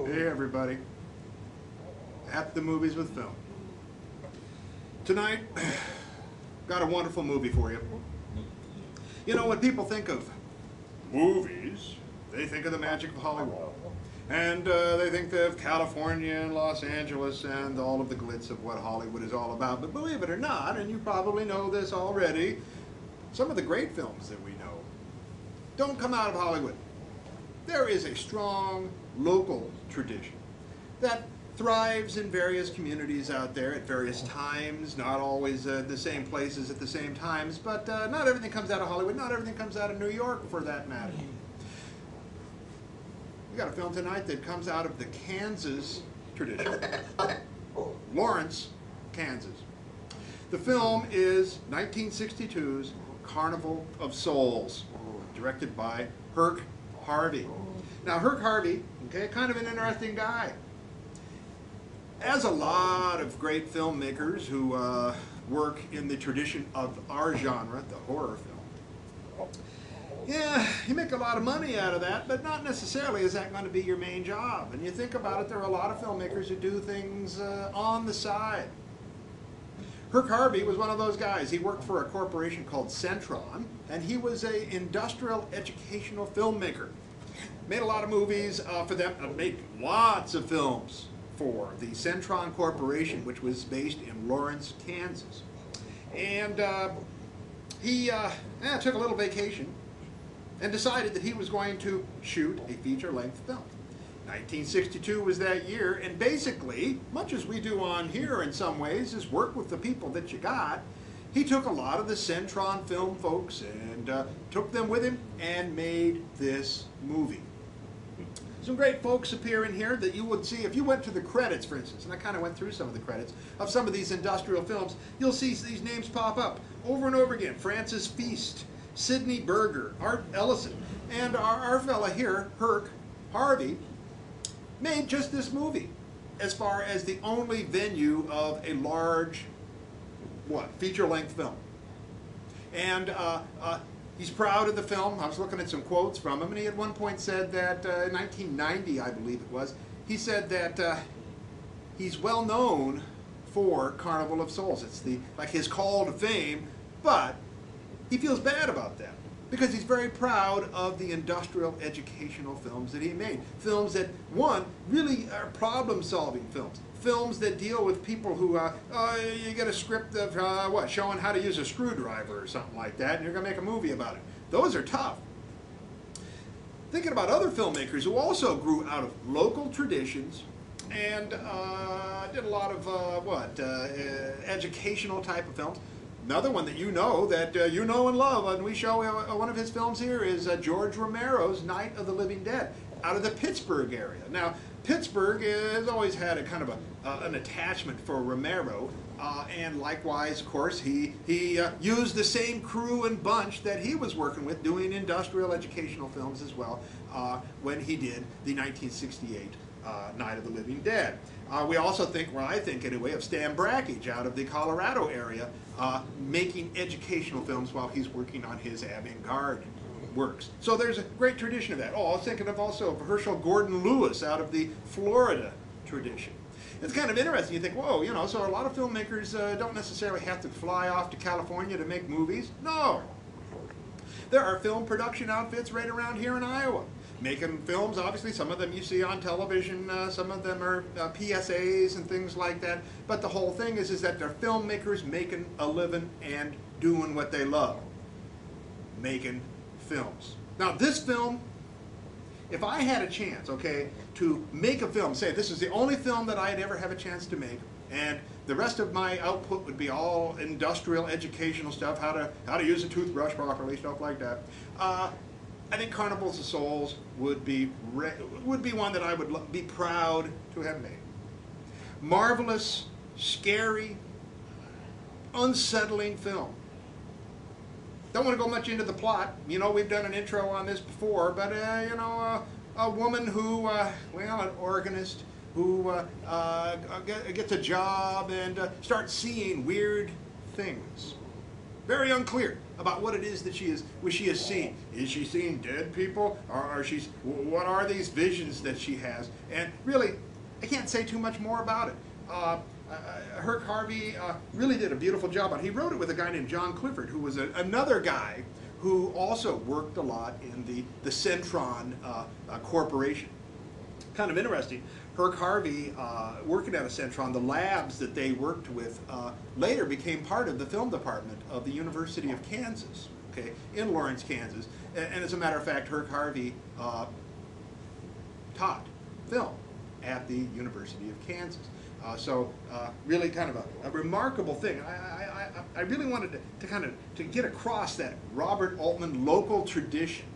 Hey everybody, at the movies with Phil. Tonight, got a wonderful movie for you. You know, when people think of movies, they think of the magic of Hollywood. And they think of California and Los Angeles and all of the glitz of what Hollywood is all about. But believe it or not, and you probably know this already, some of the great films that we know don't come out of Hollywood. There is a strong local tradition that thrives in various communities out there at various times, not always the same places at the same times, but not everything comes out of Hollywood, not everything comes out of New York for that matter. We got a film tonight that comes out of the Kansas tradition, Lawrence, Kansas. The film is 1962's Carnival of Souls, directed by Herc Harvey. Now, Herc Harvey, okay, kind of an interesting guy. As a lot of great filmmakers who work in the tradition of our genre, the horror film, yeah, you make a lot of money out of that, but not necessarily is that going to be your main job. And you think about it, there are a lot of filmmakers who do things on the side. Herc Harvey was one of those guys. He worked for a corporation called Centron, and he was an industrial educational filmmaker. Made a lot of movies for them, made lots of films for the Centron Corporation, which was based in Lawrence, Kansas. And he took a little vacation and decided that he was going to shoot a feature-length film. 1962 was that year, and basically, much as we do on here in some ways, is work with the people that you got. He took a lot of the Centron film folks and took them with him and made this movie. Some great folks appear in here that you would see if you went to the credits, for instance, and I kind of went through some of the credits of some of these industrial films. You'll see these names pop up over and over again. Francis Feast, Sidney Berger, Art Ellison, and our fella here, Herc Harvey, made just this movie as far as the only venue of a large, feature-length film. And he's proud of the film. I was looking at some quotes from him, and he at one point said that in 1990, I believe it was, he said that he's well known for Carnival of Souls. It's like his call to fame, but he feels bad about that because he's very proud of the industrial educational films that he made. Films that, one, really are problem-solving films. Films that deal with people who, you get a script of, showing how to use a screwdriver or something like that, and you're going to make a movie about it. Those are tough. Thinking about other filmmakers who also grew out of local traditions and did a lot of, educational type of films. Another one that you know and love, and we show one of his films here, is George Romero's Night of the Living Dead, out of the Pittsburgh area. Now, Pittsburgh has always had a kind of an attachment for Romero, and likewise, of course, he used the same crew and bunch that he was working with doing industrial educational films as well when he did the 1968 Night of the Living Dead. We also think, I think anyway, of Stan Brakhage out of the Colorado area making educational films while he's working on his avant-garde works. So there's a great tradition of that. Oh, I was thinking of also of Herschel Gordon Lewis out of the Florida tradition. It's kind of interesting. You think, whoa, so a lot of filmmakers don't necessarily have to fly off to California to make movies. No. There are film production outfits right around here in Iowa, making films. Obviously, some of them you see on television, some of them are PSAs and things like that. But the whole thing is that they're filmmakers making a living and doing what they love, making films. Now, this film, if I had a chance, to make a film, say this is the only film that I'd ever have a chance to make, and the rest of my output would be all industrial educational stuff, how to use a toothbrush properly, stuff like that. I think Carnivals of Souls would be one that I would be proud to have made. Marvelous, scary, unsettling film. Don't want to go much into the plot. We've done an intro on this before, but a woman who, an organist who gets a job and starts seeing weird things. very unclear about what it is that she is seeing. Is she seeing dead people, or what are these visions that she has? And really, I can't say too much more about it. Herc Harvey really did a beautiful job on it. He wrote it with a guy named John Clifford, who was another guy who also worked a lot in the Centron Corporation. Kind of interesting. Herc Harvey, working at a Centron, the labs that they worked with later became part of the film department of the University of Kansas, okay, in Lawrence, Kansas. And as a matter of fact, Herc Harvey taught film at the University of Kansas. So really kind of a remarkable thing. I really wanted to get across that Robert Altman local tradition.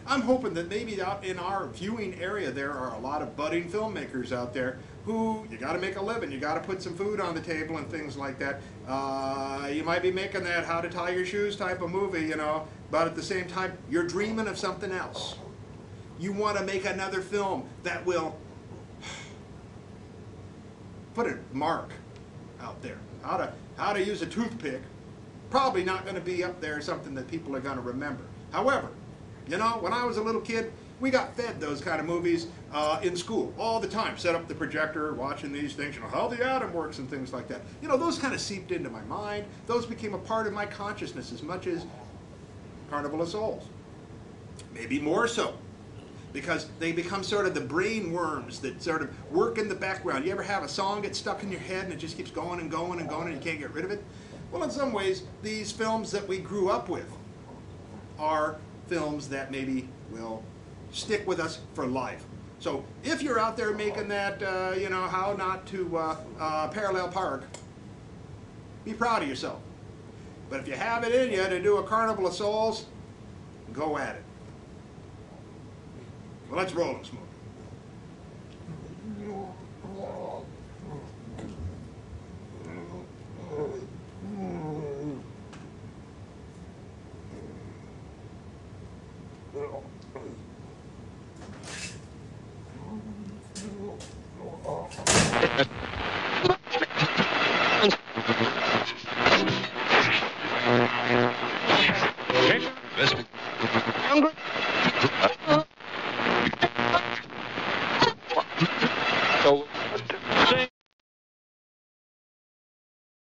I'm hoping that maybe out in our viewing area there are a lot of budding filmmakers out there who, you got to make a living, you got to put some food on the table and things like that. You might be making that how to tie your shoes type of movie, you know, but at the same time, you're dreaming of something else. You want to make another film that will put a mark out there. How to use a toothpick, probably not going to be up there something that people are going to remember. However, you know, when I was a little kid, we got fed those kind of movies in school all the time. Set up the projector, watching these things, you know, how the atom works and things like that. You know, those kind of seeped into my mind. Those became a part of my consciousness as much as Carnival of Souls. Maybe more so, because they become sort of the brain worms that sort of work in the background. You ever have a song get stuck in your head and it just keeps going and going and going and you can't get rid of it? Well, in some ways, these films that we grew up with are films that maybe will stick with us for life. So if you're out there making that, you know, how not to parallel park, be proud of yourself. But if you have it in you to do a Carnival of Souls, go at it. Well, let's roll this movie.